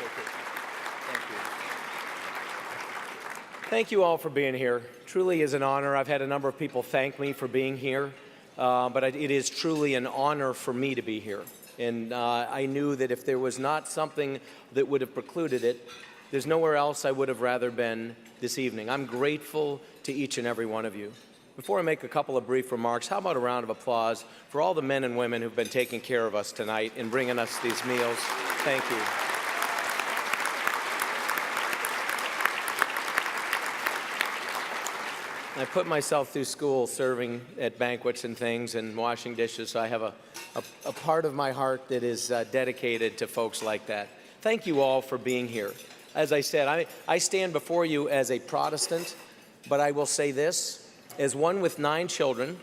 Thank you. Thank you. Thank you all for being here. Truly is an honor. I've had a number of people thank me for being here, but it is truly an honor for me to be here. And I knew that if there was not something that would have precluded it, there's nowhere else I would have rather been this evening. I'm grateful to each and every one of you. Before I make a couple of brief remarks, how about a round of applause for all the men and women who've been taking care of us tonight and bringing us these meals. Thank you. I put myself through school serving at banquets and things and washing dishes, so I have a part of my heart that is dedicated to folks like that. Thank you all for being here. As I said, I stand before you as a Protestant, but I will say this, as one with 9 children,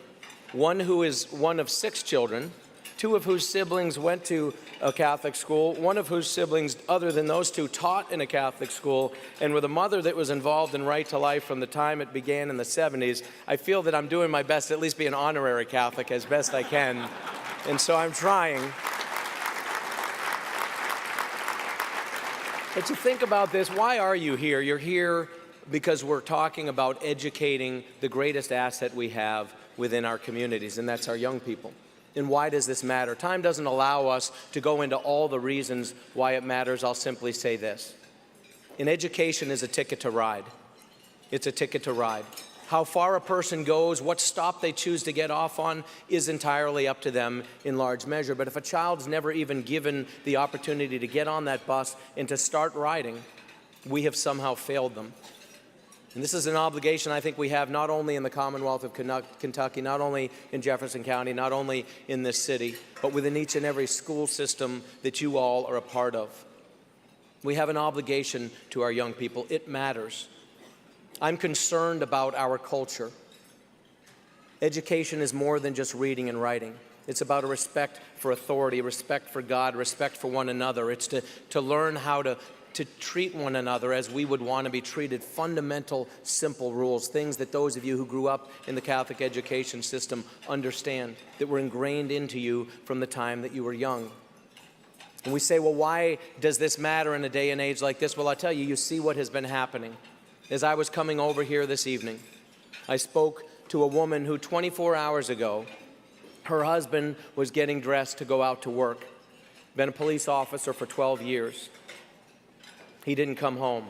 one who is one of 6 children, 2 of whose siblings went to a Catholic school, one of whose siblings, other than those 2, taught in a Catholic school, and with a mother that was involved in Right to Life from the time it began in the 70s, I feel that I'm doing my best to at least be an honorary Catholic as best I can, and so I'm trying. But to think about this, why are you here? You're here because we're talking about educating the greatest asset we have within our communities, and that's our young people. And why does this matter? Time doesn't allow us to go into all the reasons why it matters. I'll simply say this. An education is a ticket to ride. It's a ticket to ride. How far a person goes, what stop they choose to get off on is entirely up to them in large measure. But if a child's never even given the opportunity to get on that bus and to start riding, we have somehow failed them. And this is an obligation I think we have not only in the Commonwealth of Kentucky, not only in Jefferson County, not only in this city, but within each and every school system that you all are a part of. We have an obligation to our young people. It matters. I'm concerned about our culture. Education is more than just reading and writing. It's about a respect for authority, respect for God, respect for one another. It's to learn how to treat one another as we would want to be treated. Fundamental, simple rules, things that those of you who grew up in the Catholic education system understand, that were ingrained into you from the time that you were young. And we say, well, why does this matter in a day and age like this? Well, I'll tell you, you see what has been happening. As I was coming over here this evening, I spoke to a woman who 24 hours ago, her husband was getting dressed to go out to work. Been a police officer for 12 years. He didn't come home.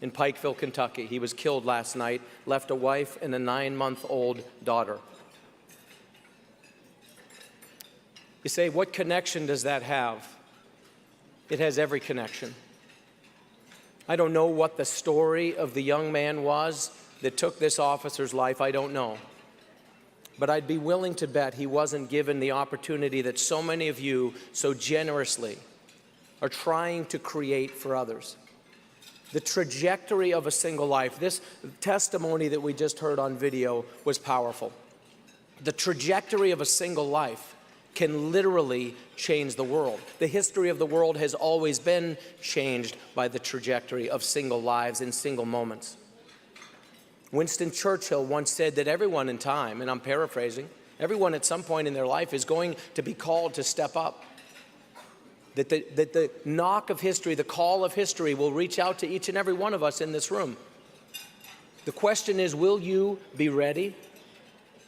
In Pikeville, Kentucky, he was killed last night, left a wife and a 9-month-old daughter. You say, what connection does that have? It has every connection. I don't know what the story of the young man was that took this officer's life. I don't know. But I'd be willing to bet he wasn't given the opportunity that so many of you so generously are trying to create for others. The trajectory of a single life. This testimony that we just heard on video was powerful. The trajectory of a single life can literally change the world. The history of the world has always been changed by the trajectory of single lives in single moments. Winston Churchill once said that everyone in time, and I'm paraphrasing, everyone at some point in their life is going to be called to step up. That the knock of history, the call of history will reach out to each and every one of us in this room. The question is, will you be ready?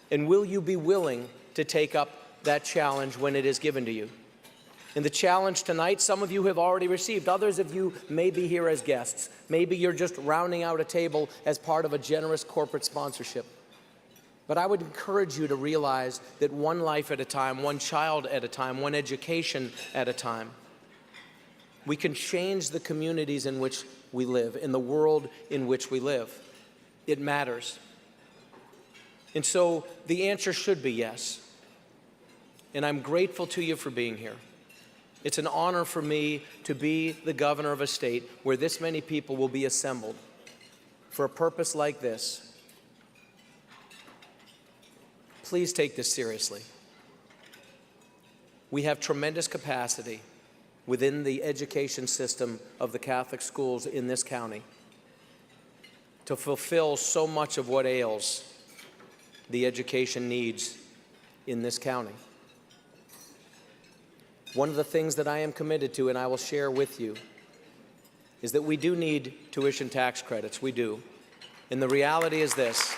And will you be willing to take up that challenge when it is given to you? And the challenge tonight, some of you have already received. Others of you may be here as guests. Maybe you're just rounding out a table as part of a generous corporate sponsorship. But I would encourage you to realize that one life at a time, one child at a time, one education at a time, we can change the communities in which we live, in the world in which we live. It matters. And so the answer should be yes. And I'm grateful to you for being here. It's an honor for me to be the governor of a state where this many people will be assembled for a purpose like this. Please take this seriously. We have tremendous capacity within the education system of the Catholic schools in this county to fulfill so much of what ails the education needs in this county. One of the things that I am committed to, and I will share with you, is that we do need tuition tax credits. We do. And the reality is this.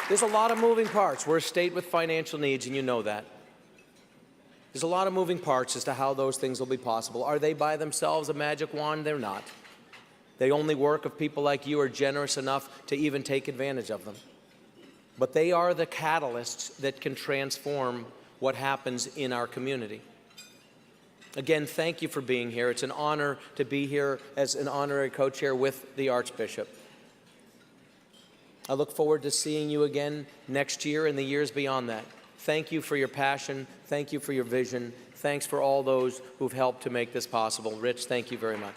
There's a lot of moving parts. We're a state with financial needs, and you know that. There's a lot of moving parts as to how those things will be possible. Are they by themselves a magic wand? They're not. They only work if people like you are generous enough to even take advantage of them. But they are the catalysts that can transform what happens in our community. Again, thank you for being here. It's an honor to be here as an honorary co-chair with the Archbishop. I look forward to seeing you again next year and the years beyond that. Thank you for your passion. Thank you for your vision. Thanks for all those who've helped to make this possible. Rich, thank you very much.